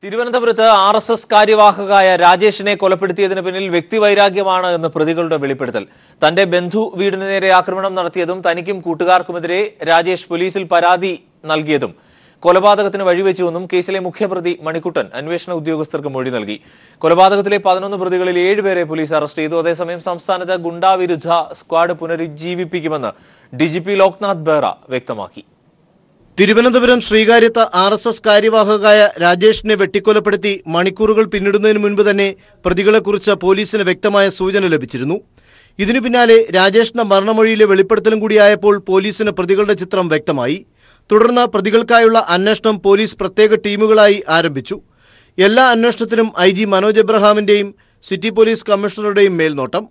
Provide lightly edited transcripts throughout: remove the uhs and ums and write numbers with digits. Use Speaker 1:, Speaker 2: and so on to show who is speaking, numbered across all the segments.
Speaker 1: തിരുവനന്തപുരത്ത് ആർഎസ്എസ് കാര്യവാഹകയായ രാജേഷിനെ കൊലപ്പെടുത്തിയതിന് പിന്നിൽ വ്യക്തിവൈരാഗ്യമാണ് എന്ന് പ്രതികളുടെ വെളിപ്പെടുത്തൽ. തന്റെ ബന്ധു വീടിന് നേരെ ആക്രമണം നടത്തിയതും തനിക്കും കൂട്ടുകാർക്കുമെതിരെ രാജേഷ് പോലീസിൽ പരാതി നൽകിയതും കൊലപാതകത്തിന് വഴിവെച്ചുവെന്നും കേസിലെ മുഖ്യപ്രതി മണിക്കുട്ടൻ അന്വേഷണ ഉദ്യോഗസ്ഥർക്ക് മൊഴി നൽകി. കൊലപാതകത്തിലെ 11 പ്രതികളിൽ 7 പേരെ പോലീസ് അറസ്റ്റ് ചെയ്തു. അതേസമയം സംസ്ഥാനത്ത് ഗുണ്ടാവിരുദ്ധ സ്ക്വാഡ് പുനരുജ്ജീവിപ്പിക്കുമെന്ന് ഡിജിപി ലോക്നാഥ് ബെഹ്റ വ്യക്തമാക്കി.
Speaker 2: തിരുവനന്തപുരം ശ്രീകാര്യത്ത് ആർഎസ്എസ് കാര്യവാഹകയായ രാജേഷിനെ വെട്ടിക്കൊലപ്പെടുത്തി മണിക്കൂറുകൾ പിന്നിടുന്നതിന് മുൻപ് തന്നെ പ്രതികളെക്കുറിച്ച് പോലീസിന് വ്യക്തമായ സൂചന ലഭിച്ചിരുന്നു. ഇതിനു പിന്നാലെ രാജേഷിന്റെ മരണമൊഴിയിലെ വെളിപ്പെടുത്തലും കൂടിയായപ്പോൾ പോലീസിന് പ്രതികളുടെ ചിത്രം വ്യക്തമായി. തുടർന്ന് പ്രതികൾക്കായുള്ള അന്വേഷണം പോലീസ് പ്രത്യേക ടീമുകളായി ആരംഭിച്ചു. എല്ലാ അന്വേഷണത്തിനും IG മനോജ് എബ്രഹാമിന്റെയും സിറ്റി പോലീസ് കമ്മീഷണറുടെയും മേൽനോട്ടം.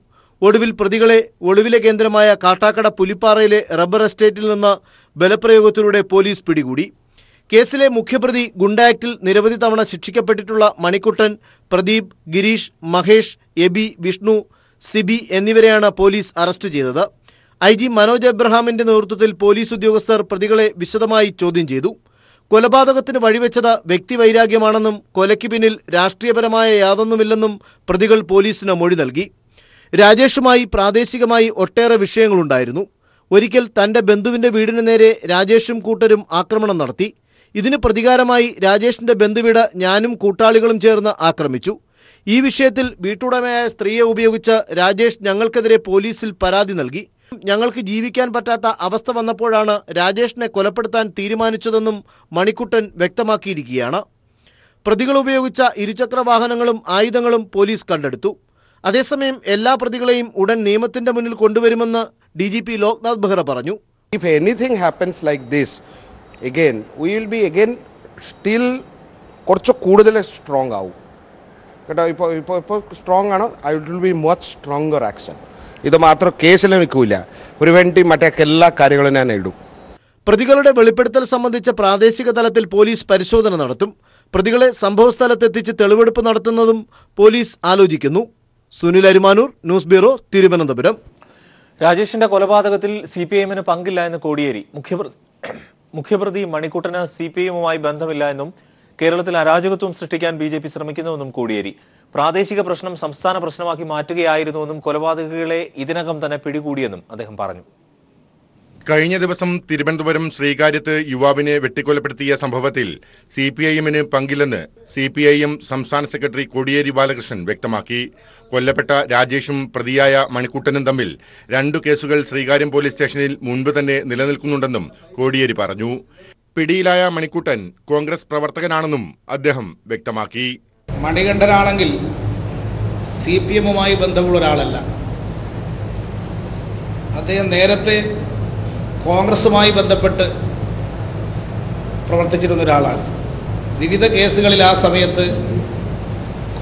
Speaker 2: ഒടുവിൽ പ്രതികളെ ഒളിവിലെ കേന്ദ്രമായ കാട്ടാക്കട പുലിപ്പാറയിലെ റബ്ബർ എസ്റ്റേറ്റിൽ നിന്ന് ബലപ്രയോഗത്തിലൂടെ പോലീസ് പിടികൂടി. കേസിലെ മുഖ്യപ്രതി ഗുണ്ട ആക്ടിൽ നിരവധി തവണ ശിക്ഷിക്കപ്പെട്ടിട്ടുള്ള മണിക്കുട്ടൻ, പ്രദീപ്, ഗിരീഷ്, മഹേഷ്, എബി, വിഷ്ണു, സിബി എന്നിവരെയാണ് പോലീസ് അറസ്റ്റ് ചെയ്തത്. IG മനോജ് എബ്രഹാമിന്റെ നേതൃത്വത്തിൽ പോലീസ് ഉദ്യോഗസ്ഥർ പ്രതികളെ വിശദമായി ചോദ്യം ചെയ്തു. കൊലപാതകത്തിന് വഴിവെച്ചത് വ്യക്തിവൈരാഗ്യമാണെന്നും കൊലയ്ക്ക് പിന്നിൽ രാഷ്ട്രീയപരമായ യാതൊന്നുമില്ലെന്നും പ്രതികൾ പോലീസിന് മൊഴി നൽകി. രാജേഷുമായി പ്രാദേശികമായി ഒട്ടേറെ വിഷയങ്ങളുണ്ടായിരുന്നു. ഒരിക്കൽ തന്റെ ബന്ധുവിന്റെ വീടിന് നേരെ രാജേഷും കൂട്ടരും ആക്രമണം നടത്തി. ഇതിന് പ്രതികാരമായി രാജേഷിന്റെ ബന്ധുവീട് ഞാനും കൂട്ടാളികളും ചേർന്ന് ആക്രമിച്ചു. ഈ വിഷയത്തിൽ വീട്ടുടമയായ സ്ത്രീയെ ഉപയോഗിച്ച് രാജേഷ് ഞങ്ങൾക്കെതിരെ പോലീസിൽ പരാതി നൽകി. ഞങ്ങൾക്ക് ജീവിക്കാൻ പറ്റാത്ത അവസ്ഥ വന്നപ്പോഴാണ് രാജേഷിനെ കൊലപ്പെടുത്താൻ തീരുമാനിച്ചതെന്നും മണിക്കുട്ടൻ വ്യക്തമാക്കിയിരിക്കുകയാണ്. പ്രതികൾ ഉപയോഗിച്ച ഇരുചക്ര വാഹനങ്ങളും ആയുധങ്ങളും പോലീസ് കണ്ടെടുത്തു. അതേസമയം എല്ലാ പ്രതികളെയും ഉടൻ നിയമത്തിന്റെ മുന്നിൽ കൊണ്ടുവരുമെന്ന് DGP ലോക്നാഥ് ബെഹ്റ പറഞ്ഞു.
Speaker 3: If anything happens like this again, we will be again still കുറച്ച് കൂടുതൽ സ്ട്രോങ് ആവും കേട്ടോ. ഇപ്പോൾ സ്ട്രോങ് ആണ്. I will be much stronger action. ഇത് മാത്രം കേസിൽ നിൽക്കില്ല, പ്രിവെന്റീവ് മറ്റേ എല്ലാ കാര്യങ്ങളും ഞാൻ ഇടും.
Speaker 2: പ്രതികളുടെ വെളിപ്പെടുത്തൽ സംബന്ധിച്ച പ്രാദേശിക തലത്തിൽ പോലീസ് പരിശോധന നടത്തും. പ്രതികളെ സംഭവസ്ഥലത്തെത്തിച്ച് തെളിവെടുപ്പ് നടത്തുന്നതും പോലീസ് ആലോചിക്കുന്നു. Sunil Arimanoor, news bureau, Thiruvananthapuram.
Speaker 1: രാജേഷിന്റെ കൊലപാതകത്തിൽ CPIM-ന് പങ്കില്ല എന്ന് കോടിയേരി. മുഖ്യപ്രതി മണിക്കുട്ടന് CPIM-മായി ബന്ധമില്ല എന്നും കേരളത്തിൽ അരാജകത്വം സൃഷ്ടിക്കാൻ BJP ശ്രമിക്കുന്നുവെന്നും കോടിയേരി. പ്രാദേശിക പ്രശ്നം സംസ്ഥാന പ്രശ്നമാക്കി മാറ്റുകയായിരുന്നുവെന്നും കൊലപാതകികളെ ഇതിനകം തന്നെ പിടികൂടിയെന്നും അദ്ദേഹം പറഞ്ഞു.
Speaker 4: കഴിഞ്ഞ ദിവസം തിരുവനന്തപുരം ശ്രീകാര്യത്ത് യുവാവിനെ വെട്ടിക്കൊലപ്പെടുത്തിയ സംഭവത്തിൽ CPIM-ന് പങ്കില്ലെന്ന് CPIM സംസ്ഥാന സെക്രട്ടറി കോടിയേരി ബാലകൃഷ്ണൻ വ്യക്തമാക്കി. കൊല്ലപ്പെട്ട രാജേഷും പ്രതിയായ മണിക്കുട്ടനും തമ്മിൽ 2 കേസുകൾ ശ്രീകാര്യം പോലീസ് സ്റ്റേഷനിൽ മുൻപ് തന്നെ നിലനിൽക്കുന്നുണ്ടെന്നും കോടിയേരി പറഞ്ഞു. പിടിയിലായ മണിക്കുട്ടൻ കോൺഗ്രസ് പ്രവർത്തകനാണെന്നും അദ്ദേഹം വ്യക്തമാക്കി.
Speaker 5: മണികണ്ഠനാണെങ്കിൽ CPM-മായി ബന്ധമുള്ള ഒരാളല്ല. അദ്ദേഹം നേരത്തെ കോൺഗ്രസുമായി ബന്ധപ്പെട്ട് പ്രവർത്തിച്ചിരുന്ന ഒരാളാണ്. വിവിധ കേസുകളിൽ ആ സമയത്ത്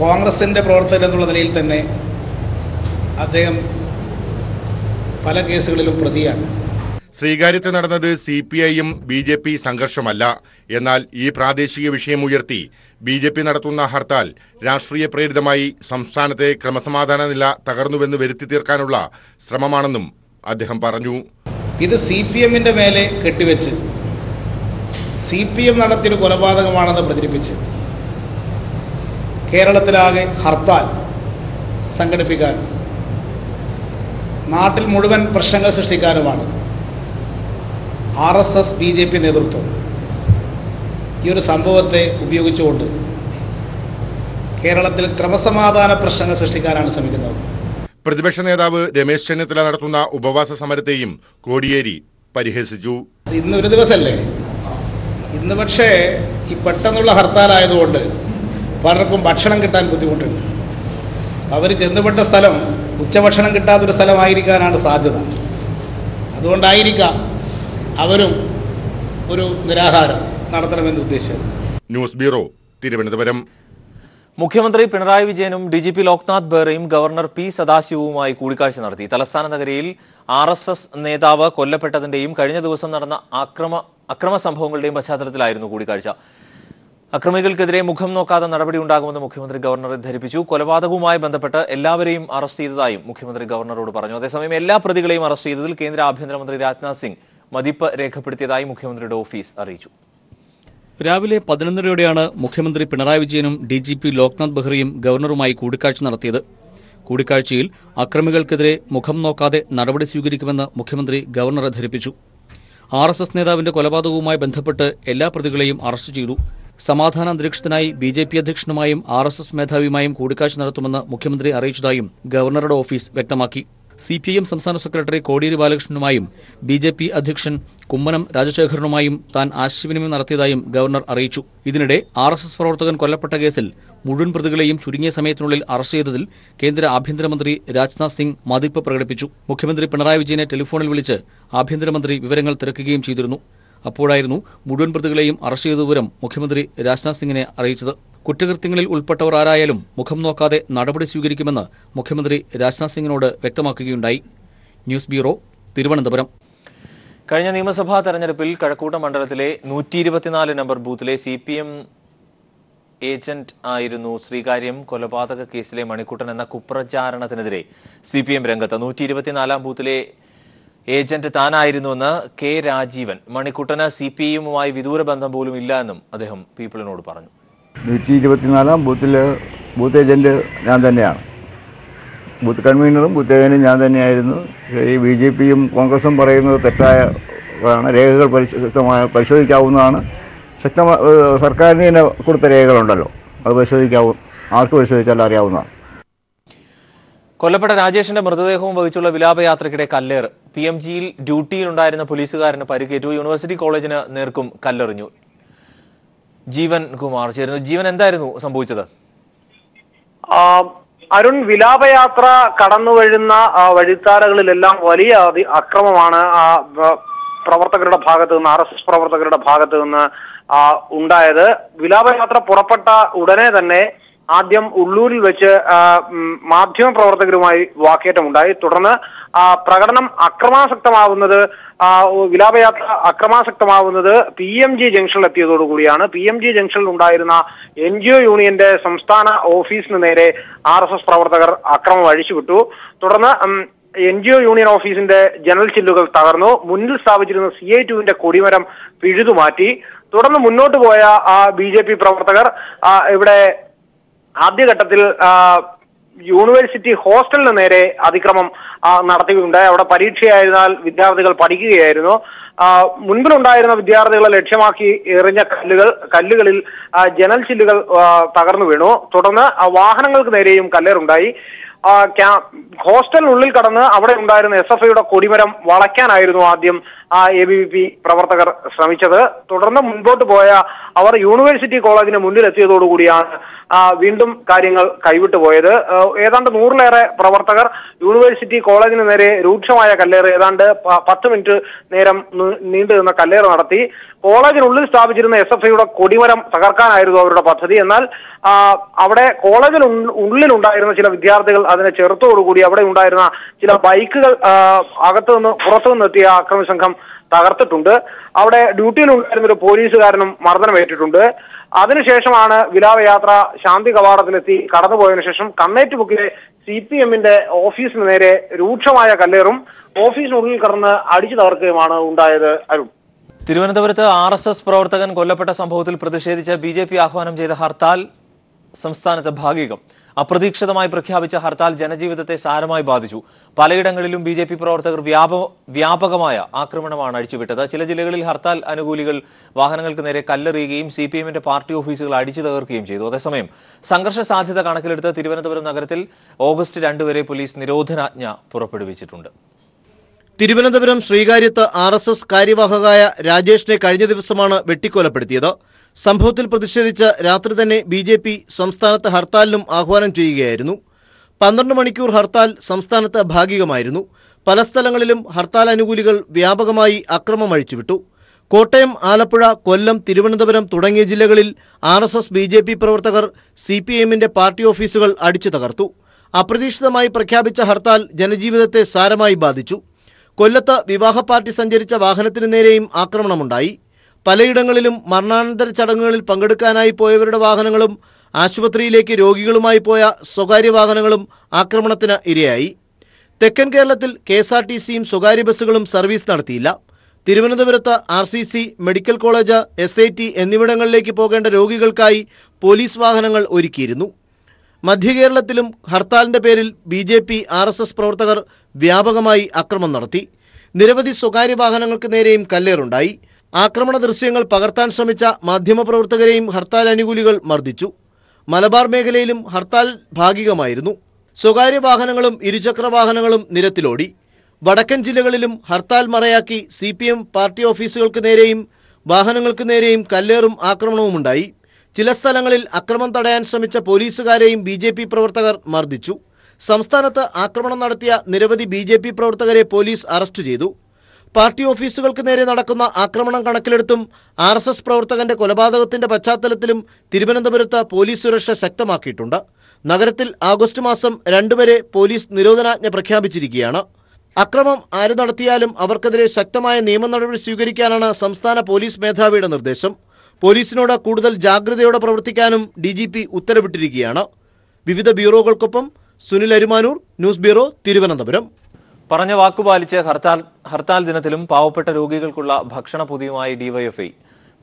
Speaker 5: കോൺഗ്രസിൻ്റെ പ്രവർത്തകൻ എന്നുള്ള നിലയിൽ തന്നെ അദ്ദേഹം പല കേസുകളിലും പ്രതിയാണ്.
Speaker 4: ശ്രീകാര്യത്ത് നടന്നത് CPIM BJP സംഘർഷമല്ല. എന്നാൽ ഈ പ്രാദേശിക വിഷയം ഉയർത്തി BJP നടത്തുന്ന ഹർത്താൽ രാഷ്ട്രീയ പ്രേരിതമായി സംസ്ഥാനത്തെ ക്രമസമാധാന നില തകർന്നുവെന്ന് വരുത്തി തീർക്കാനുള്ള ശ്രമമാണെന്നും അദ്ദേഹം പറഞ്ഞു.
Speaker 5: ഇത് CPM-ന്റെ മേലെ കെട്ടിവെച്ച് CPM നടത്തിയൊരു കൊലപാതകമാണെന്ന് പ്രചരിപ്പിച്ച് കേരളത്തിലാകെ ഹർത്താൽ സംഘടിപ്പിക്കാനും നാട്ടിൽ മുഴുവൻ പ്രശ്നങ്ങൾ സൃഷ്ടിക്കാനുമാണ് RSS BJP നേതൃത്വം ഈ ഒരു സംഭവത്തെ ഉപയോഗിച്ചുകൊണ്ട് കേരളത്തിൽ ക്രമസമാധാന പ്രശ്നങ്ങൾ സൃഷ്ടിക്കാനാണ് ശ്രമിക്കുന്നത്.
Speaker 4: പ്രതിപക്ഷ നേതാവ് രമേശ് ചെന്നിത്തല നടത്തുന്ന ഉപവാസ സമരത്തെയും കോടിയേരി പരിഹസിച്ചു.
Speaker 5: ഇന്നൊരു ദിവസമല്ലേ, ഇന്ന് പക്ഷേ ഈ പെട്ടെന്നുള്ള ഹർത്താലായതുകൊണ്ട് പലർക്കും ഭക്ഷണം കിട്ടാൻ ബുദ്ധിമുട്ടുണ്ട്. അവർ ചെന്നുപെട്ട സ്ഥലം ഉച്ചഭക്ഷണം കിട്ടാത്തൊരു സ്ഥലമായിരിക്കാനാണ് സാധ്യത. അതുകൊണ്ടായിരിക്കാം അവരും ഒരു നിരാഹാരം നടത്തണമെന്ന് ഉദ്ദേശിച്ചത്.
Speaker 4: News bureau, Thiruvananthapuram.
Speaker 1: മുഖ്യമന്ത്രി പിണറായി വിജയനും DGP ലോക്നാഥ് ബെഹ്റയും ഗവർണർ P സദാശിവവുമായി കൂടിക്കാഴ്ച നടത്തി. തലസ്ഥാന നഗരിയിൽ RSS നേതാവ് കൊല്ലപ്പെട്ടതിന്റെയും കഴിഞ്ഞ ദിവസം നടന്ന അക്രമ സംഭവങ്ങളുടെയും പശ്ചാത്തലത്തിലായിരുന്നു കൂടിക്കാഴ്ച. അക്രമികൾക്കെതിരെ മുഖം നോക്കാതെ നടപടിയുണ്ടാകുമെന്ന് മുഖ്യമന്ത്രി ഗവർണറെ ധരിപ്പിച്ചു. കൊലപാതകവുമായി ബന്ധപ്പെട്ട് എല്ലാവരെയും അറസ്റ്റ് ചെയ്തതായും മുഖ്യമന്ത്രി ഗവർണറോട് പറഞ്ഞു. അതേസമയം എല്ലാ പ്രതികളെയും അറസ്റ്റ് ചെയ്തതിൽ കേന്ദ്ര ആഭ്യന്തരമന്ത്രി രാജ്നാഥ് സിംഗ് മതിപ്പ് രേഖപ്പെടുത്തിയതായി മുഖ്യമന്ത്രിയുടെ ഓഫീസ് അറിയിച്ചു.
Speaker 6: രാവിലെ 11:30യോടെയാണ് മുഖ്യമന്ത്രി പിണറായി വിജയനും DGP ലോക്നാഥ് ബെഹ്റയും ഗവർണറുമായി കൂടിക്കാഴ്ച നടത്തിയത്. കൂടിക്കാഴ്ചയിൽ അക്രമികൾക്കെതിരെ മുഖം നോക്കാതെ നടപടി സ്വീകരിക്കുമെന്ന് മുഖ്യമന്ത്രി ഗവർണറെ ധരിപ്പിച്ചു. RSS നേതാവിന്റെ കൊലപാതകവുമായി ബന്ധപ്പെട്ട് എല്ലാ പ്രതികളെയും അറസ്റ്റ് ചെയ്തു. സമാധാന അന്തരീക്ഷത്തിനായി BJP അധ്യക്ഷനുമായും RSS മേധാവിയുമായും കൂടിക്കാഴ്ച നടത്തുമെന്ന് മുഖ്യമന്ത്രി അറിയിച്ചതായും ഗവർണറുടെ ഓഫീസ് വ്യക്തമാക്കി. CPIM സംസ്ഥാന സെക്രട്ടറി കോടിയേരി ബാലകൃഷ്ണനുമായും BJP അധ്യക്ഷൻ കുമ്മനം രാജശേഖരനുമായും താൻ ആശയവിനിമയം നടത്തിയതായും ഗവർണർ അറിയിച്ചു. ഇതിനിടെ RSS പ്രവർത്തകൻ കൊല്ലപ്പെട്ട കേസിൽ മുഴുവൻ പ്രതികളെയും ചുരുങ്ങിയ സമയത്തിനുള്ളിൽ അറസ്റ്റ് ചെയ്തതിൽ കേന്ദ്ര ആഭ്യന്തരമന്ത്രി രാജ്നാഥ് സിംഗ് മതിപ്പ് പ്രകടിപ്പിച്ചു. മുഖ്യമന്ത്രി പിണറായി വിജയനെ ടെലിഫോണിൽ വിളിച്ച് ആഭ്യന്തരമന്ത്രി വിവരങ്ങൾ തിരക്കുകയും ചെയ്തിരുന്നു. അപ്പോഴായിരുന്നു മുഴുവൻ പ്രതികളെയും അറസ്റ്റ് ചെയ്ത വിവരം മുഖ്യമന്ത്രി രാജ്നാഥ് സിംഗിനെ അറിയിച്ചത്. കുറ്റകൃത്യങ്ങളിൽ ഉൾപ്പെട്ടവർ ആരായാലും മുഖം നോക്കാതെ നടപടി സ്വീകരിക്കുമെന്ന് മുഖ്യമന്ത്രി രാജ്നാഥ് സിംഗിനോട് വ്യക്തമാക്കുകയുണ്ടായി. News bureau, Thiruvananthapuram.
Speaker 1: കഴിഞ്ഞ നിയമസഭാ തെരഞ്ഞെടുപ്പിൽ കഴക്കൂട്ടം മണ്ഡലത്തിലെ 124 നമ്പർ ബൂത്തിലെ CPM ഏജന്റ് ആയിരുന്നു ശ്രീകാര്യം കൊലപാതക കേസിലെ മണിക്കുട്ടൻ എന്ന കുപ്രചാരണത്തിനെതിരെ CPM രംഗത്ത്. 124 ബൂത്തിലെ ഏജന്റ് താനായിരുന്നുവെന്ന് K. രാജീവൻ. മണിക്കുട്ടന് CPIയുമായി വിദൂര ബന്ധം പോലും ഇല്ല എന്നും അദ്ദേഹം പീപ്പിളിനോട് പറഞ്ഞു.
Speaker 7: 124 ബൂത്തിലെ ബൂത്ത് ഏജന്റ് ഞാൻ തന്നെയാണ്. ബൂത്ത് കൺവീനറും ബൂത്ത് ഏജന്റും ഞാൻ തന്നെയായിരുന്നു. ഈ BJPയും കോൺഗ്രസും പറയുന്നത് തെറ്റായാണ്. രേഖകൾ പരിശോധിക്കാവുന്നതാണ്. സർക്കാരിന് തന്നെ കൊടുത്ത രേഖകളുണ്ടല്ലോ, അത് ആർക്ക് പരിശോധിച്ചാലും അറിയാവുന്നതാണ്.
Speaker 1: കൊല്ലപ്പെട്ട രാജേഷിന്റെ മൃതദേഹവും വഹിച്ചുള്ള വിലാപയാത്രയ്ക്കിടെ കല്ലേറ്. PMGയിൽ ഡ്യൂട്ടിയിലുണ്ടായിരുന്ന പോലീസുകാരന് പരിക്കേറ്റു. യൂണിവേഴ്സിറ്റി കോളേജിന് നേർക്കും കല്ലെറിഞ്ഞു. ജീവൻ കുമാർ ചേരുന്നു. ജീവൻ, എന്തായിരുന്നു സംഭവിച്ചത്?
Speaker 8: അരുൺ, വിലാപയാത്ര കടന്നു വരുന്ന വഴിത്താരകളിലെല്ലാം വലിയ അക്രമമാണ് പ്രവർത്തകരുടെ ഭാഗത്ത് നിന്ന്, RSS പ്രവർത്തകരുടെ ഭാഗത്ത് നിന്ന് ഉണ്ടായത്. വിലാപയാത്ര പുറപ്പെട്ട ഉടനെ തന്നെ ആദ്യം ഉള്ളൂരിൽ വെച്ച് മാധ്യമ പ്രവർത്തകരുമായി വാക്കേറ്റമുണ്ടായി. തുടർന്ന് പ്രകടനം അക്രമാസക്തമാവുന്നത്, വിലാപയാത്ര അക്രമാസക്തമാവുന്നത് PMG ജംഗ്ഷനിൽ എത്തിയതോടുകൂടിയാണ്. PMG ജംഗ്ഷനിൽ ഉണ്ടായിരുന്ന NGO യൂണിയന്റെ സംസ്ഥാന ഓഫീസിന് നേരെ RSS പ്രവർത്തകർ അക്രമം അഴിച്ചുവിട്ടു. തുടർന്ന് NGO യൂണിയൻ ഓഫീസിന്റെ ജനൽ ചില്ലുകൾ തകർന്നു. മുന്നിൽ സ്ഥാപിച്ചിരുന്ന CI2വിന്റെ കൊടിമരം പിഴുതുമാറ്റി. തുടർന്ന് മുന്നോട്ട് പോയ BJP പ്രവർത്തകർ ഇവിടെ ആദ്യഘട്ടത്തിൽ യൂണിവേഴ്സിറ്റി ഹോസ്റ്റലിന് നേരെ അതിക്രമം നടത്തുകയുണ്ടായി. അവിടെ പരീക്ഷയായതിനാൽ വിദ്യാർത്ഥികൾ പഠിക്കുകയായിരുന്നു. മുൻപിലുണ്ടായിരുന്ന വിദ്യാർത്ഥികളെ ലക്ഷ്യമാക്കി എറിഞ്ഞ കല്ലുകളിൽ ജനൽ ചില്ലുകൾ തകർന്നു വീണു. തുടർന്ന് വാഹനങ്ങൾക്ക് നേരെയും കല്ലേറുണ്ടായി. ഹോസ്റ്റലിനുള്ളിൽ കടന്ന് അവിടെ ഉണ്ടായിരുന്ന SFIയുടെ കൊടിമരം വളയ്ക്കാനായിരുന്നു ആദ്യം ABVP പ്രവർത്തകർ ശ്രമിച്ചത്. തുടർന്ന് മുൻപോട്ട് പോയ അവർ യൂണിവേഴ്സിറ്റി കോളേജിന് മുന്നിലെത്തിയതോടുകൂടിയാണ് വീണ്ടും കാര്യങ്ങൾ കൈവിട്ടു പോയത്. ഏതാണ്ട് 100-ലേറെ പ്രവർത്തകർ യൂണിവേഴ്സിറ്റി കോളേജിന് നേരെ രൂക്ഷമായ കല്ലേറ്, ഏതാണ്ട് 10 മിനിറ്റ് നേരം നീണ്ടു നിന്ന കല്ലേറ് നടത്തി. കോളേജിനുള്ളിൽ സ്ഥാപിച്ചിരുന്ന SFIയുടെ കൊടിമരം തകർക്കാനായിരുന്നു അവരുടെ പദ്ധതി. എന്നാൽ അവിടെ കോളേജിനുള്ളിലുണ്ടായിരുന്ന ചില വിദ്യാർത്ഥികൾ അതിനെ ചെറുത്തോടുകൂടി അവിടെ ഉണ്ടായിരുന്ന ചില ബൈക്കുകൾ പുറത്തു നിന്നെത്തിയ അക്രമി സംഘം തകർത്തിട്ടുണ്ട്. അവിടെ ഡ്യൂട്ടിയിലുണ്ടായിരുന്ന ഒരു പോലീസുകാരനും മർദ്ദനമേറ്റിട്ടുണ്ട്. അതിനുശേഷമാണ് വിലാപയാത്ര ശാന്തി കവാടത്തിലെത്തി കടന്നുപോയതിനു ശേഷം കണ്ണേറ്റുമുക്കിലെ CPMന്റെ ഓഫീസിന് നേരെ രൂക്ഷമായ കല്ലേറും ഓഫീസിനുള്ളിൽ കടന്ന് അടിച്ചു തകർക്കുകയുമാണ് ഉണ്ടായത്. അരുൺ,
Speaker 1: തിരുവനന്തപുരത്ത് RSS പ്രവർത്തകൻ കൊല്ലപ്പെട്ട സംഭവത്തിൽ പ്രതിഷേധിച്ച് BJP ആഹ്വാനം ചെയ്ത ഹർത്താൽ സംസ്ഥാനത്ത് ഭാഗികം. അപ്രതീക്ഷിതമായി പ്രഖ്യാപിച്ച ഹർത്താൽ ജനജീവിതത്തെ സാരമായി ബാധിച്ചു. പലയിടങ്ങളിലും BJP പ്രവർത്തകർ വ്യാപകമായ ആക്രമണമാണ് അഴിച്ചുവിട്ടത്. ചില ജില്ലകളിൽ ഹർത്താൽ അനുകൂലികൾ വാഹനങ്ങൾക്ക് നേരെ കല്ലെറിയുകയും CPMന്റെ പാർട്ടി ഓഫീസുകൾ അടിച്ചു തകർക്കുകയും ചെയ്തു. അതേസമയം സംഘർഷ സാധ്യത കണക്കിലെടുത്ത് തിരുവനന്തപുരം നഗരത്തിൽ ഓഗസ്റ്റ് 2 വരെ പോലീസ് നിരോധനാജ്ഞ പുറപ്പെടുവിച്ചിട്ടുണ്ട്.
Speaker 2: തിരുവനന്തപുരം ശ്രീകാര്യത്ത് RSS കാര്യവാഹകായ രാജേഷിനെ കഴിഞ്ഞ ദിവസമാണ് വെട്ടിക്കൊലപ്പെടുത്തിയത്. സംഭവത്തിൽ പ്രതിഷേധിച്ച് രാത്രി തന്നെ BJP സംസ്ഥാനത്ത് ഹർത്താലിനും ആഹ്വാനം ചെയ്യുകയായിരുന്നു. 12 മണിക്കൂർ ഹർത്താൽ സംസ്ഥാനത്ത് ഭാഗികമായിരുന്നു. പല സ്ഥലങ്ങളിലും ഹർത്താൽ അനുകൂലികൾ വ്യാപകമായി അക്രമം അഴിച്ചുവിട്ടു. കോട്ടയം, ആലപ്പുഴ, കൊല്ലം, തിരുവനന്തപുരം തുടങ്ങിയ ജില്ലകളിൽ RSS BJP പ്രവർത്തകർ CPMന്റെ പാർട്ടി ഓഫീസുകൾ അടിച്ചു തകർത്തു. അപ്രതീക്ഷിതമായി പ്രഖ്യാപിച്ച ഹർത്താൽ ജനജീവിതത്തെ സാരമായി ബാധിച്ചു. കൊല്ലത്ത് വിവാഹ പാർട്ടി സഞ്ചരിച്ച വാഹനത്തിനു നേരെയും ആക്രമണമുണ്ടായി. പലയിടങ്ങളിലും മരണാനന്തര ചടങ്ങുകളിൽ പങ്കെടുക്കാനായി പോയവരുടെ വാഹനങ്ങളും ആശുപത്രിയിലേക്ക് രോഗികളുമായി പോയ സ്വകാര്യ വാഹനങ്ങളും ആക്രമണത്തിന് ഇരയായി. തെക്കൻ കേരളത്തിൽ KSRTCയും സ്വകാര്യ ബസ്സുകളും സർവീസ് നടത്തിയില്ല. തിരുവനന്തപുരത്ത് RCC, മെഡിക്കൽ കോളേജ്, SIT എന്നിവിടങ്ങളിലേക്ക് പോകേണ്ട രോഗികൾക്കായി പോലീസ് വാഹനങ്ങൾ ഒരുക്കിയിരുന്നു. മധ്യകേരളത്തിലും ഹർത്താലിന്റെ പേരിൽ BJP, RSS പ്രവർത്തകർ വ്യാപകമായി ആക്രമണം നടത്തി. നിരവധി സ്വകാര്യ വാഹനങ്ങൾക്ക് നേരെയും കല്ലേറുണ്ടായി. ആക്രമണ ദൃശ്യങ്ങൾ പകർത്താൻ ശ്രമിച്ച മാധ്യമപ്രവർത്തകരെയും ഹർത്താൽ അനുകൂലികൾ മർദ്ദിച്ചു. മലബാർ മേഖലയിലും ഹർത്താൽ ഭാഗികമായിരുന്നു. സ്വകാര്യ വാഹനങ്ങളും ഇരുചക്ര വാഹനങ്ങളും നിരത്തിലോടി. വടക്കൻ ജില്ലകളിലും ഹർത്താൽ മറയാക്കി CPM പാർട്ടി ഓഫീസുകൾക്ക് നേരെയും വാഹനങ്ങൾക്ക് നേരെയും കല്ലേറും ആക്രമണവുമുണ്ടായി. ചില സ്ഥലങ്ങളിൽ അക്രമം തടയാൻ ശ്രമിച്ച പോലീസുകാരെയും BJP പ്രവർത്തകർ മർദ്ദിച്ചു. സംസ്ഥാനത്ത് ആക്രമണം നടത്തിയ നിരവധി BJP പ്രവർത്തകരെ പോലീസ് അറസ്റ്റ് ചെയ്തു. പാർട്ടി ഓഫീസുകൾക്ക് നേരെ നടക്കുന്ന ആക്രമണം കണക്കിലെടുത്തും RSS പ്രവർത്തകന്റെ കൊലപാതകത്തിന്റെ പശ്ചാത്തലത്തിലും തിരുവനന്തപുരത്ത് പോലീസ് സുരക്ഷ ശക്തമാക്കിയിട്ടുണ്ട്. നഗരത്തിൽ ആഗസ്റ്റ് മാസം 2 വരെ പോലീസ് നിരോധനാജ്ഞ പ്രഖ്യാപിച്ചിരിക്കുകയാണ്. അക്രമം ആര് നടത്തിയാലും അവർക്കെതിരെ ശക്തമായ നിയമ നടപടി സ്വീകരിക്കാനാണ് സംസ്ഥാന പോലീസ് മേധാവിയുടെ നിർദ്ദേശം. പോലീസിനോട് കൂടുതൽ ജാഗ്രതയോടെ പ്രവർത്തിക്കാനും DGP ഉത്തരവിട്ടിരിക്കുകയാണ്. വിവിധ ബ്യൂറോകൾക്കൊപ്പം സുനിൽ അരുമാനൂർ, ന്യൂസ് ബ്യൂറോ, തിരുവനന്തപുരം.
Speaker 1: പറഞ്ഞ വാക്കുപാലിച്ച് ഹർത്താൽ ദിനത്തിലും പാവപ്പെട്ട രോഗികൾക്കുള്ള ഭക്ഷണ പൊതിയുമായി DYFI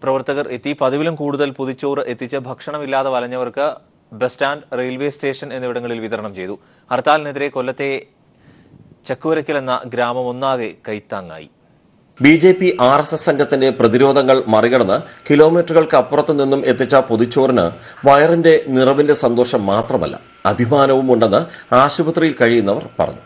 Speaker 1: പ്രവർത്തകർ എത്തി. പതിവിലും കൂടുതൽ പൊതിച്ചോറ് എത്തിച്ച് ഭക്ഷണമില്ലാതെ വലഞ്ഞവർക്ക് ബസ് സ്റ്റാൻഡ്, റെയിൽവേ സ്റ്റേഷൻ എന്നിവിടങ്ങളിൽ വിതരണം ചെയ്തു. ഹർത്താലിനെതിരെ കൊല്ലത്തെ ചക്കുവരക്കൽ എന്ന ഗ്രാമം ഒന്നാകെ കൈത്താങ്ങായി.
Speaker 9: BJP RSS സംഘത്തിന്റെ പ്രതിരോധങ്ങൾ മറികടന്ന് കിലോമീറ്ററുകൾക്ക് അപ്പുറത്തു നിന്നും എത്തിച്ച പൊതിച്ചോറിന് വയറിന്റെ നിറവിന്റെ സന്തോഷം മാത്രമല്ല, അഭിമാനവും ഉണ്ടെന്ന് ആശുപത്രിയിൽ കഴിയുന്നവർ പറഞ്ഞു.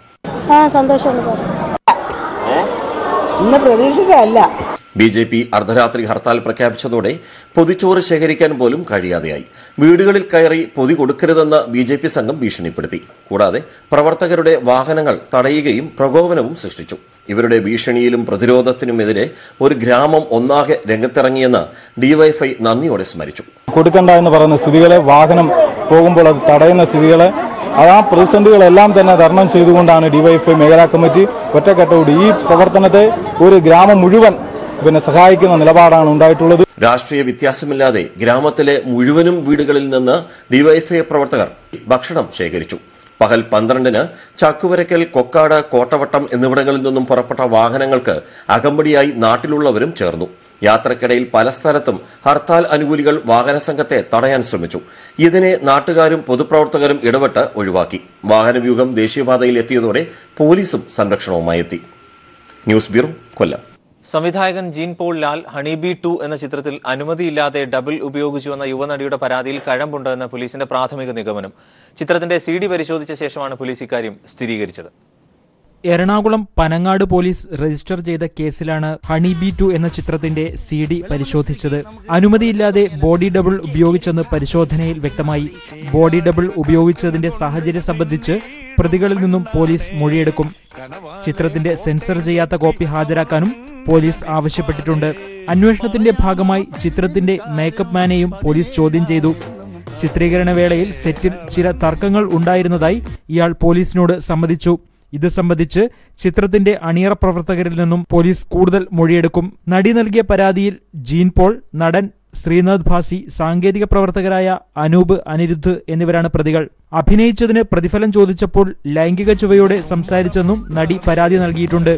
Speaker 9: BJP അർദ്ധരാത്രി ഹർത്താൽ പ്രഖ്യാപിച്ചതോടെ പൊതിച്ചോറ് ശേഖരിക്കാൻ പോലും കഴിയാതെയായി. വീടുകളിൽ കയറി പൊതി കൊടുക്കരുതെന്ന് BJP സംഘം ഭീഷണിപ്പെടുത്തി. കൂടാതെ പ്രവർത്തകരുടെ വാഹനങ്ങൾ തടയുകയും പ്രകോപനവും സൃഷ്ടിച്ചു. ഇവരുടെ ഭീഷണിയിലും പ്രതിരോധത്തിനുമെതിരെ ഒരു ഗ്രാമം ഒന്നാകെ രംഗത്തിറങ്ങിയെന്ന് DYFI നന്ദിയോടെ സ്മരിച്ചു.
Speaker 10: കൊടുക്കണ്ട എന്ന് പറയുന്ന സ്ഥിതികളെ, വാഹനം പോകുമ്പോൾ അത് തടയുന്ന സ്ഥിതികളെ, ആ പ്രതിസന്ധികളെല്ലാം തന്നെ തരണം ചെയ്തുകൊണ്ടാണ് DYFI മേഖലാ കമ്മിറ്റി ഒറ്റക്കെട്ടോടെ ഈ പ്രവർത്തനത്തെ ഒരു ഗ്രാമം മുഴുവൻ സഹായിക്കുന്ന നിലപാടാണ് ഉണ്ടായിട്ടുള്ളത്.
Speaker 9: രാഷ്ട്രീയ വ്യത്യാസമില്ലാതെ ഗ്രാമത്തിലെ മുഴുവനും വീടുകളിൽ നിന്ന് DYFI പ്രവർത്തകർ ഭക്ഷണം ശേഖരിച്ചു. പകൽ 12-ന് ചക്കുവരക്കൽ, കൊക്കാട്, കോട്ടവട്ടം എന്നിവിടങ്ങളിൽ നിന്നും പുറപ്പെട്ട വാഹനങ്ങൾക്ക് അകമ്പടിയായി നാട്ടിലുള്ളവരും ചേർന്നു. യാത്രക്കിടയിൽ പല സ്ഥലത്തും ഹർത്താൽ അനുകൂലികൾ വാഹനസംഘത്തെ തടയാൻ ശ്രമിച്ചു. ഇതിനെ നാട്ടുകാരും പൊതുപ്രവർത്തകരും ഇടപെട്ട് ഒഴിവാക്കി. വാഹനവ്യൂഹം ദേശീയപാതയിൽ എത്തിയതോടെ പോലീസും സംരക്ഷണവുമായി എത്തി. ന്യൂസ് ബ്യൂറോ, കൊല്ലം.
Speaker 1: സംവിധായകൻ ജീൻ പോൾ ലാൽ ഹണിബി 2 എന്ന ചിത്രത്തിൽ അനുമതിയില്ലാതെ ഡബിൾ ഉപയോഗിച്ചുവെന്ന യുവനടിയുടെ പരാതിയിൽ കഴമ്പുണ്ടെന്ന് പോലീസിന്റെ പ്രാഥമിക നിഗമനം. ചിത്രത്തിന്റെ CD പരിശോധിച്ച ശേഷമാണ് പോലീസ് ഇക്കാര്യം സ്ഥിരീകരിച്ചത്.
Speaker 11: എറണാകുളം പനങ്ങാട് പോലീസ് രജിസ്റ്റർ ചെയ്ത കേസിലാണ് ഹണിബി 2 എന്ന ചിത്രത്തിന്റെ CD പരിശോധിച്ചത്. അനുമതിയില്ലാതെ ബോഡി ഡബിൾ ഉപയോഗിച്ചെന്ന് പരിശോധനയിൽ വ്യക്തമായി. ബോഡി ഡബിൾ ഉപയോഗിച്ചതിന്റെ സാഹചര്യം സംബന്ധിച്ച് പ്രതികളിൽ നിന്നും പോലീസ് മൊഴിയെടുക്കും. ചിത്രത്തിന്റെ സെൻസർ ചെയ്യാത്ത കോപ്പി ഹാജരാക്കാനും പോലീസ് ആവശ്യപ്പെട്ടിട്ടുണ്ട്. അന്വേഷണത്തിന്റെ ഭാഗമായി ചിത്രത്തിന്റെ മേക്കപ്പ് മാനെയും പോലീസ് ചോദ്യം ചെയ്തു. ചിത്രീകരണ വേളയിൽ സെറ്റിൽ ചില തർക്കങ്ങൾ ഉണ്ടായിരുന്നതായി ഇയാൾ പോലീസിനോട് സമ്മതിച്ചു. ഇത് സംബന്ധിച്ച് ചിത്രത്തിന്റെ അണിയറ പ്രവർത്തകരിൽ നിന്നും പോലീസ് കൂടുതൽ മൊഴിയെടുക്കും. നടി നൽകിയ പരാതിയിൽ ജീൻ പോൾ, നടൻ ശ്രീനാഥ് ഭാസി, സാങ്കേതിക പ്രവർത്തകരായ അനൂപ്, അനിരുദ്ധ് എന്നിവരാണ് പ്രതികൾ. അഭിനയിച്ചതിന് പ്രതിഫലം ചോദിച്ചപ്പോൾ ലൈംഗിക ചുവയോടെ സംസാരിച്ചെന്നും നടി പരാതി നൽകിയിട്ടുണ്ട്.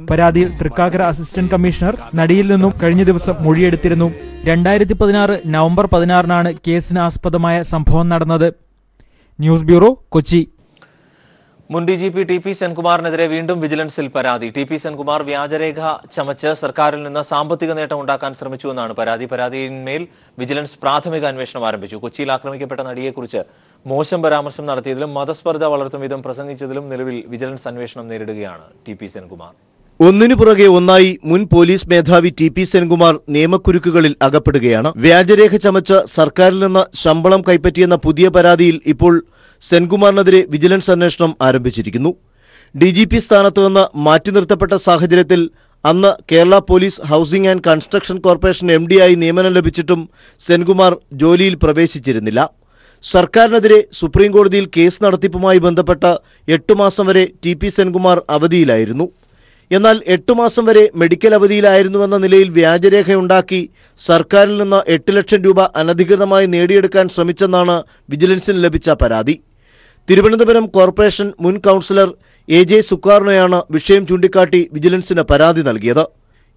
Speaker 11: പരാതിയിൽ തൃക്കാക്കര അസിസ്റ്റന്റ് കമ്മീഷണർ നടിയിൽ നിന്നും കഴിഞ്ഞ ദിവസം മൊഴിയെടുത്തിരുന്നു. 2016 നവംബർ 16-നാണ് കേസിന് ആസ്പദമായ സംഭവം നടന്നത്. News bureau, Kochi.
Speaker 1: മുൻ DGP TP സെൻകുമാറിനെതിരെ വീണ്ടും വിജിലൻസിൽ പരാതി. TP സെൻകുമാർ വ്യാജരേഖ ചമച്ച് സർക്കാരിൽ നിന്ന് സാമ്പത്തിക നേട്ടം ഉണ്ടാക്കാൻ ശ്രമിച്ചുവെന്നാണ് പരാതി. പരാതിയിന്മേൽ വിജിലൻസ് പ്രാഥമിക അന്വേഷണം ആരംഭിച്ചു. കൊച്ചിയിൽ ആക്രമിക്കപ്പെട്ട നടിയെക്കുറിച്ച് മോശം പരാമർശം നടത്തിയതിലും മതസ്പർദ്ധ വളർത്തും വിധം പ്രസംഗിച്ചതിലും നിലവിൽ വിജിലൻസ് അന്വേഷണം നേരിടുകയാണ് TP സെൻകുമാർ.
Speaker 2: ഒന്നിനു പുറകെ ഒന്നായി മുൻ പോലീസ് മേധാവി TP സെൻകുമാർ നിയമക്കുരുക്കുകളിൽ അകപ്പെടുകയാണ്. വ്യാജരേഖ ചമച്ച് സർക്കാരിൽ നിന്ന് ശമ്പളം കൈപ്പറ്റിയെന്ന പുതിയ പരാതിയിൽ ഇപ്പോൾ സെൻകുമാറിനെതിരെ വിജിലൻസ് അന്വേഷണം ആരംഭിച്ചിരിക്കുന്നു. DGP സ്ഥാനത്ത് നിന്ന് മാറ്റി നിർത്തപ്പെട്ട സാഹചര്യത്തിൽ അന്ന് Kerala police housing and construction corporation MD ആയി നിയമനം ലഭിച്ചിട്ടും സെൻകുമാർ ജോലിയിൽ പ്രവേശിച്ചിരുന്നില്ല. സർക്കാരിനെതിരെ സുപ്രീംകോടതിയിൽ കേസ് നടത്തിപ്പുമായി ബന്ധപ്പെട്ട 8 മാസം വരെ TP സെൻകുമാർ അവധിയിലായിരുന്നു. എന്നാൽ 8 മാസം വരെ മെഡിക്കൽ അവധിയിലായിരുന്നുവെന്ന നിലയിൽ വ്യാജരേഖയുണ്ടാക്കി സർക്കാരിൽ നിന്ന് 8 ലക്ഷം രൂപ അനധികൃതമായി നേടിയെടുക്കാൻ ശ്രമിച്ചെന്നാണ് വിജിലൻസിന് ലഭിച്ച പരാതി. തിരുവനന്തപുരം കോർപ്പറേഷൻ മുൻ കൗൺസിലർ AJ സുക്കാറിനെയാണ് വിഷയം ചൂണ്ടിക്കാട്ടി വിജിലൻസിന് പരാതി നൽകിയത്.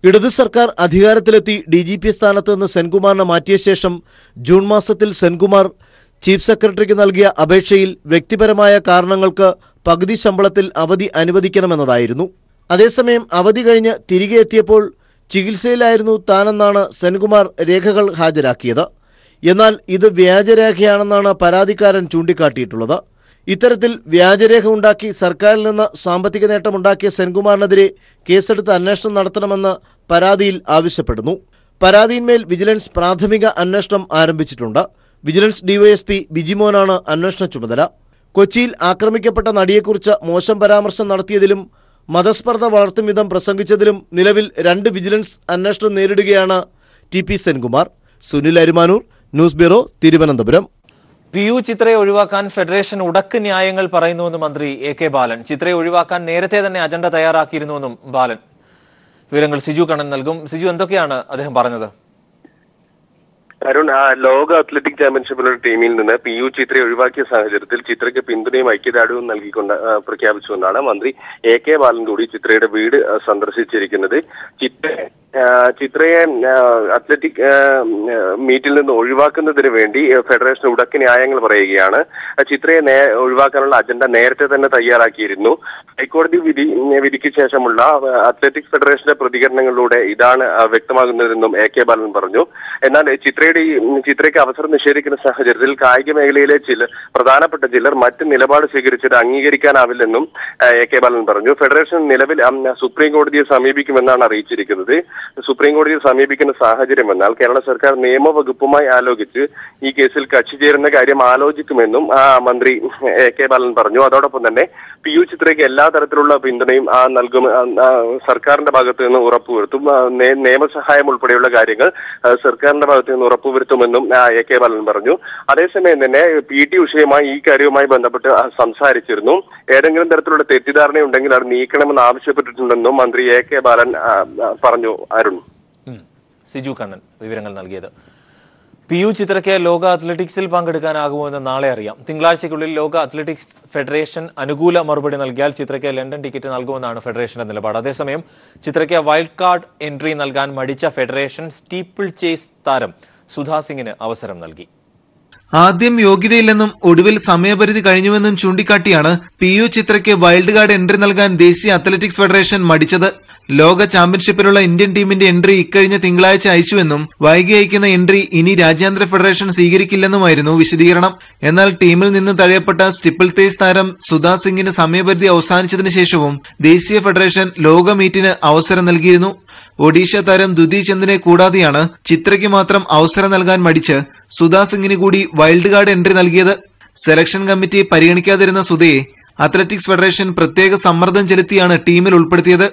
Speaker 2: ഇടത് സർക്കാർ അധികാരത്തിലെത്തി DGP സ്ഥാനത്ത് നിന്ന് സെൻകുമാറിനെ മാറ്റിയ ശേഷം ജൂൺ മാസത്തിൽ സെൻകുമാർ ചീഫ് സെക്രട്ടറിക്ക് നൽകിയ അപേക്ഷയിൽ വ്യക്തിപരമായ കാരണങ്ങൾക്ക് പകുതി ശമ്പളത്തിൽ അവധി അനുവദിക്കണമെന്നതായിരുന്നു. അതേസമയം അവധി കഴിഞ്ഞ് തിരികെ എത്തിയപ്പോൾ ചികിത്സയിലായിരുന്നു താനെന്നാണ് സെൻകുമാർ രേഖകൾ ഹാജരാക്കിയത്. എന്നാൽ ഇത് വ്യാജരേഖയാണെന്നാണ് പരാതിക്കാരൻ ചൂണ്ടിക്കാട്ടിയിട്ടുള്ളത്. ഇത്തരത്തിൽ വ്യാജരേഖ ഉണ്ടാക്കി സർക്കാരിൽ നിന്ന് സാമ്പത്തിക നേട്ടമുണ്ടാക്കിയ സെൻകുമാറിനെതിരെ കേസെടുത്ത് അന്വേഷണം നടത്തണമെന്ന് പരാതിയിൽ ആവശ്യപ്പെടുന്നു. പരാതിയിന്മേൽ വിജിലൻസ് പ്രാഥമിക അന്വേഷണം ആരംഭിച്ചിട്ടുണ്ട്. വിജിലൻസ് DYSP ബിജിമോനാണ് അന്വേഷണ ചുമതല. കൊച്ചിയിൽ ആക്രമിക്കപ്പെട്ട നടിയെക്കുറിച്ച് മോശം പരാമർശം നടത്തിയതിലും മതസ്പർദ്ധ വളർത്തും വിധം പ്രസംഗിച്ചതിലും നിലവിൽ 2 വിജിലൻസ് അന്വേഷണം നേരിടുകയാണ് TP Senkumar. Sunil Arimanoor, news bureau, Thiruvananthapuram.
Speaker 1: PU ചിത്രയെ ഒഴിവാക്കാൻ ഫെഡറേഷൻ ഉടക്ക് ന്യായങ്ങൾ പറയുന്നുവെന്ന് മന്ത്രി AK ബാലൻ. ചിത്രയെ ഒഴിവാക്കാൻ നേരത്തെ തന്നെ അജണ്ട തയ്യാറാക്കിയിരുന്നുവെന്നും ബാലൻ. വിവരങ്ങൾ സിജു കണ്ണൻ നൽകും. സിജു, എന്തൊക്കെയാണ് അദ്ദേഹം പറഞ്ഞത്?
Speaker 12: അരുൺ, ലോക അത്ലറ്റിക് ചാമ്പ്യൻഷിപ്പിലുള്ള ടീമിൽ നിന്ന് PU ചിത്രയെ ഒഴിവാക്കിയ സാഹചര്യത്തിൽ ചിത്രയ്ക്ക് പിന്തുണയും ഐക്യദാർഢ്യവും നൽകിക്കൊണ്ട് പ്രഖ്യാപിച്ചുകൊണ്ടാണ് മന്ത്രി AK ബാലൻ കൂടി ചിത്രയുടെ വീട് സന്ദർശിച്ചിരിക്കുന്നത്. ചിത്രയെ അത്ലറ്റിക് മീറ്റിൽ നിന്ന് ഒഴിവാക്കുന്നതിന് വേണ്ടി ഫെഡറേഷൻ ഉടക്ക് ന്യായങ്ങൾ പറയുകയാണ്. ചിത്രയെ ഒഴിവാക്കാനുള്ള അജണ്ട നേരത്തെ തന്നെ തയ്യാറാക്കിയിരുന്നു. ഹൈക്കോടതി വിധിക്ക് ശേഷമുള്ള അത്ലറ്റിക്സ് ഫെഡറേഷന്റെ പ്രതികരണങ്ങളിലൂടെ ഇതാണ് വ്യക്തമാകുന്നതെന്നും AK ബാലൻ പറഞ്ഞു. എന്നാൽ ചിത്രയ്ക്ക് അവസരം നിഷേധിക്കുന്ന സാഹചര്യത്തിൽ കായിക മേഖലയിലെ പ്രധാനപ്പെട്ട ചിലർ മറ്റ് നിലപാട് സ്വീകരിച്ചത് അംഗീകരിക്കാനാവില്ലെന്നും AK ബാലൻ പറഞ്ഞു. ഫെഡറേഷൻ നിലവിൽ സുപ്രീം കോടതിയെ സമീപിക്കുമെന്നാണ് അറിയിച്ചിരിക്കുന്നത്. സുപ്രീം കോടതിയെ സമീപിക്കുന്ന സാഹചര്യം വന്നാൽ കേരള സർക്കാർ നിയമവകുപ്പുമായി ആലോചിച്ച് ഈ കേസിൽ കക്ഷി ചേരുന്ന കാര്യം ആലോചിക്കുമെന്നും മന്ത്രി AK ബാലൻ പറഞ്ഞു. അതോടൊപ്പം തന്നെ PU ചിത്രയ്ക്ക് എല്ലാ തരത്തിലുള്ള പിന്തുണയും സർക്കാരിന്റെ ഭാഗത്ത് നിന്ന് ഉറപ്പുവരുത്തും. നിയമസഹായം ഉൾപ്പെടെയുള്ള കാര്യങ്ങൾ സർക്കാരിന്റെ ഭാഗത്ത് നിന്ന് ഉറപ്പുവരുത്തുമെന്നും AK ബാലൻ പറഞ്ഞു. അതേസമയം തന്നെ PT ഉഷയുമായി ഈ കാര്യവുമായി ബന്ധപ്പെട്ട് സംസാരിച്ചിരുന്നു. ഏതെങ്കിലും തരത്തിലുള്ള തെറ്റിദ്ധാരണയുണ്ടെങ്കിൽ അത് നീക്കണമെന്ന് ആവശ്യപ്പെട്ടിട്ടുണ്ടെന്നും മന്ത്രി AK ബാലൻ പറഞ്ഞു. അരുൺ,
Speaker 1: സിജു കണ്ണൻ വിവരങ്ങൾ നൽകിയത്. PU ചിത്രയ്ക്ക് ലോക അത്ലറ്റിക്സിൽ പങ്കെടുക്കാനാകുമോ എന്ന് നാളെ അറിയാം. തിങ്കളാഴ്ചയ്ക്കുള്ളിൽ ലോക അത്ലറ്റിക്സ് ഫെഡറേഷൻ അനുകൂല മറുപടി നൽകിയാൽ ചിത്രയ്ക്ക് ലണ്ടൻ ടിക്കറ്റ് നൽകുമെന്നാണ് ഫെഡറേഷന്റെ നിലപാട്. അതേസമയം ചിത്രയ്ക്ക് വൈൽഡ് കാർഡ് എൻട്രി നൽകാൻ മടിച്ച ഫെഡറേഷൻ സ്റ്റീപ്പിൾ ചേസ് താരം സുധാ സിംഗിന് അവസരം നൽകി.
Speaker 13: ആദ്യം യോഗ്യതയില്ലെന്നും ഒടുവിൽ സമയപരിധി കഴിഞ്ഞുവെന്നും ചൂണ്ടിക്കാട്ടിയാണ് PU ചിത്രയ്ക്ക് വൈൽഡ് കാർഡ് എൻട്രി നൽകാൻ ദേശീയ അത്ലറ്റിക്സ് ഫെഡറേഷൻ മടിച്ചത്. ലോക ചാമ്പ്യൻഷിപ്പിലുള്ള ഇന്ത്യൻ ടീമിന്റെ എൻട്രി ഇക്കഴിഞ്ഞ തിങ്കളാഴ്ച അയച്ചുവെന്നും വൈകി അയക്കുന്ന എൻട്രി ഇനി രാജ്യാന്തര ഫെഡറേഷൻ സ്വീകരിക്കില്ലെന്നുമായിരുന്നു വിശദീകരണം. എന്നാൽ ടീമിൽ നിന്ന് തഴയപ്പെട്ട സ്റ്റിപ്പിൾ തേസ് താരം സുധാ സിംഗിന് സമയപരിധി അവസാനിച്ചതിനു ശേഷവും ദേശീയ ഫെഡറേഷൻ ലോക മീറ്റിന് അവസരം നൽകിയിരുന്നു. ഒഡീഷ താരം ദുതി ചന്ദിനെ കൂടാതെയാണ് ചിത്രയ്ക്ക് മാത്രം അവസരം നൽകാൻ മടിച്ച് സുധാ സിംഗിന് കൂടി വൈൽഡ് കാർഡ് എൻട്രി നൽകിയത്. സെലക്ഷൻ കമ്മിറ്റി പരിഗണിക്കാതിരുന്ന സുധയെ അത്ലറ്റിക്സ് ഫെഡറേഷൻ പ്രത്യേക സമ്മർദ്ദം ചെലുത്തിയാണ് ടീമിൽ ഉൾപ്പെടുത്തിയത്.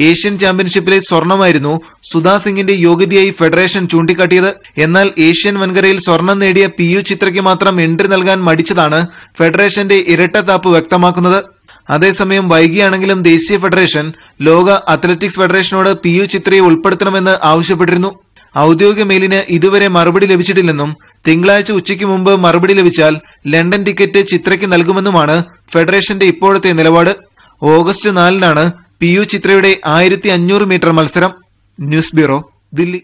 Speaker 13: ഏഷ്യൻ ചാമ്പ്യൻഷിപ്പിലെ സ്വർണമായിരുന്നു സുധാ സിംഗിന്റെ യോഗ്യതയായി ഫെഡറേഷൻ ചൂണ്ടിക്കാട്ടിയത്. എന്നാൽ ഏഷ്യൻ വൻകരയിൽ സ്വർണം നേടിയ PU ചിത്രയ്ക്ക് മാത്രം എൻട്രി നൽകാൻ മടിച്ചതാണ് ഫെഡറേഷന്റെ ഇരട്ടത്താപ്പ് വ്യക്തമാക്കുന്നത്. അതേസമയം വൈകിയാണെങ്കിലും ദേശീയ ഫെഡറേഷൻ ലോക അത്ലറ്റിക്സ് ഫെഡറേഷനോട് PU ചിത്രയെ ഉൾപ്പെടുത്തണമെന്ന് ആവശ്യപ്പെട്ടിരുന്നു. ഔദ്യോഗിക മെയിലിന് ഇതുവരെ മറുപടി ലഭിച്ചിട്ടില്ലെന്നും തിങ്കളാഴ്ച ഉച്ചയ്ക്ക് മുമ്പ് മറുപടി ലഭിച്ചാൽ ലണ്ടൻ ടിക്കറ്റ് ചിത്രയ്ക്ക് നൽകുമെന്നുമാണ് ഫെഡറേഷന്റെ ഇപ്പോഴത്തെ നിലപാട്. ഓഗസ്റ്റ് 4-നാണ് PU ചിത്രയുടെ 1500 മീറ്റർ മത്സരം. News bureau, Delhi.